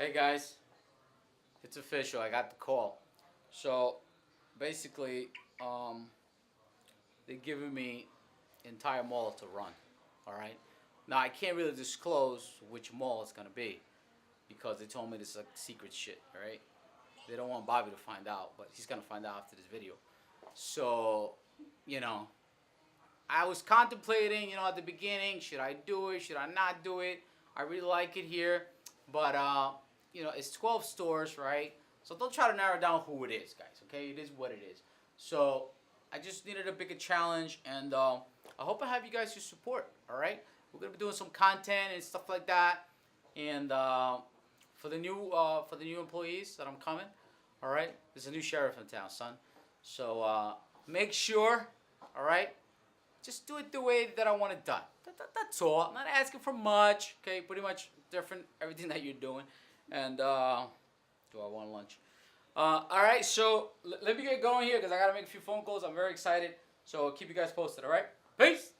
Hey guys, it's official. I got the call. So basically, they're giving me entire mall to run. All right. Now I can't really disclose which mall it's gonna be because they told me this is like secret shit. All right. They don't want Bobby to find out, but he's gonna find out after this video. So, you know, I was contemplating, at the beginning, should I do it? Should I not do it? I really like it here, but it's 12 stores, right? So don't try to narrow down who it is, guys. Okay, it is what it is. So I just needed a bigger challenge, and I hope I have you guys to support. All right, we're gonna be doing some content and stuff like that, and for the new employees that I'm coming. All right, there's a new sheriff in town, son. So make sure, all right, just do it the way that I want it done. That's all. I'm not asking for much. Okay, pretty much different everything that you're doing. And do I want lunch? All right, so let me get going here because I gotta make a few phone calls. I'm very excited. So I'll keep you guys posted. All right, peace.